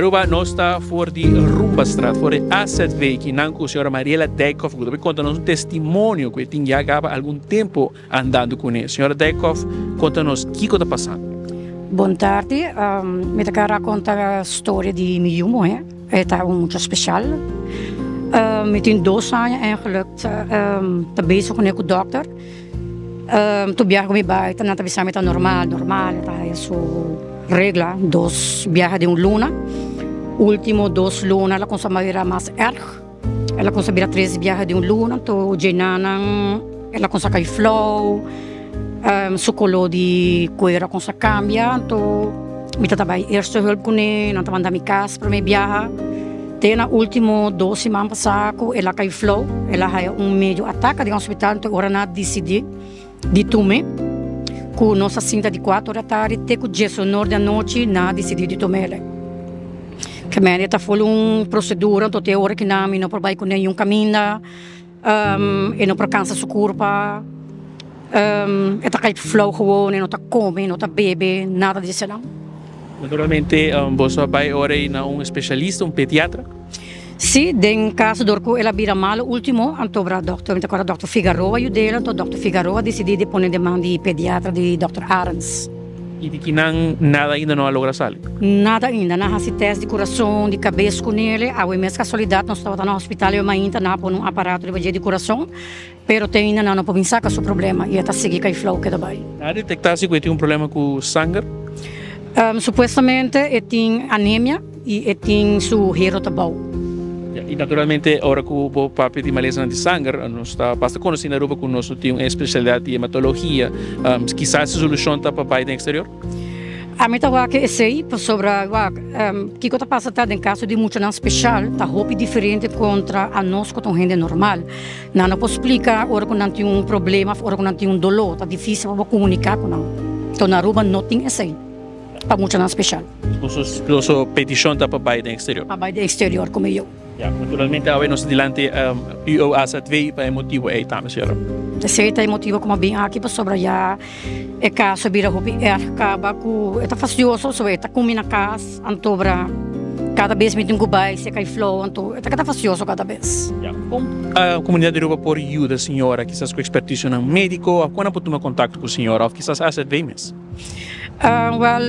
Aruba nós está for de Rumbastraat, for de AZV, que não com a senhora Mariela Dijkhoff, que conta-nos um testemunho que tinha acaba algum tempo andando com ele. Senhora Dijkhoff, conta-nos o que está passando. Boa tarde, me quero contar a história de meu irmão, é muito especial. Me tem 2 anos eigenlijk, tá bezig com o dokter. Tu viaja com meu pai, tá na visão normal, tá isso regla, 2 viajes de luna. Último 2 lunas, ela consegue virar mais erg. Ela consegue virar 3 viajes de luna, tu jenanan, ela consegue flow. Su color de cuero consegue cambiar, tu me trabalha eerste hulp com ele, não tá mandando minha casa para me viajar. Tem na último 2 semanas passado, ela cai flow, ela tem meio ataque de hospital, então agora não decidi de tomar. Com nossa cinta de 4 horas da tarde, até com 10 horas da noite, não decidi de tomar ela. Que me está fazendo procedura, então tem hora que não trabalha com nenhum caminho, e não alcança sua corpo. Está cai flow gewoon, não está comendo, não está bebendo, nada disso não. Naturalmente, você vai ora na especialista, pediatra? Sim, em caso de que ela vira mal, último, então o Dr. Figueroa ajudou, então o Dr. Figueroa decidiu de pôr demanda de pediatra de Dr. Arens. E de que nada ainda não logra sair? Nada ainda, não há teste de coração, de cabeça com ele. A mesma casualidade, nós estávamos no hospital, eu ainda não pôr aparato de coração, mas tem ainda não pode pensar que é o problema, e está seguindo com o flow que vai. A detectar se tem problema com sangue? Supostamente, ele tem anemia e ele tem seu hero tabau. E naturalmente, agora que o papo de maleza de sangue, nós está basta conhecer na Aruba que nós temos uma especialidade de hematologia. Quizás a solução está para o país exterior? A mim está que sei sobre o que está passando em caso de muito não especial, está roupa diferente contra a nós que gente normal. Não posso explicar hora que não tem problema, hora que não tem dolor, está difícil para comunicar com não. Então na Aruba não tem esse. Para muito não especial. Nossa petição está para o país exterior? Para o país exterior, como eu. Naturalmente, agora nós adiante o AZV para motivo é também, senhora. Esse é motivo como bem aqui para sobre já é caso vira roupa acaba com está fastidioso sobre está comendo na casa antobra cada vez me tem que vai se cai flow então está fastidioso cada vez. A comunidade de Aruba por ajuda senhora quizás com expertise no médico quando pode tomar contato com a senhora ou quizás AZV mesmo.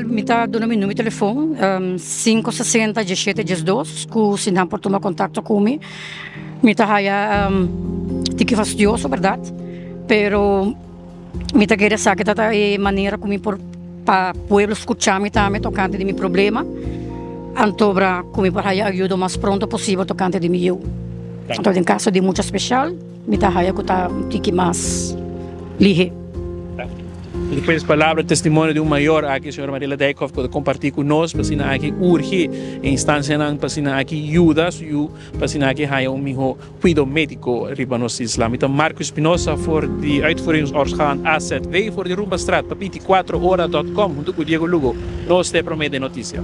Me está dando meu número de telefone 560 17 12 que se não pode tomar contato comigo me está que fastidioso verdade pero me está querendo saber que tá maneira como para pueblo escuchar me também tocante de meu problema antobra como para ajuda mais pronto possível tocante de meu então em caso de muito especial me está que tá que mais lige. Depois palavra testemunho de maior aqui a senhora Mariela Dijkhoff pode compartilhar conosco para sina aqui urge em instância não para sina aqui ajuda para sina aqui há melhor cuidado médico riba nos Islam. Então Marco Espinosa voor die uitvoeringsorgaan AZV voor de Rumbastraat para 24horas.com junto com Diego Lugo. Nós te promete notícia.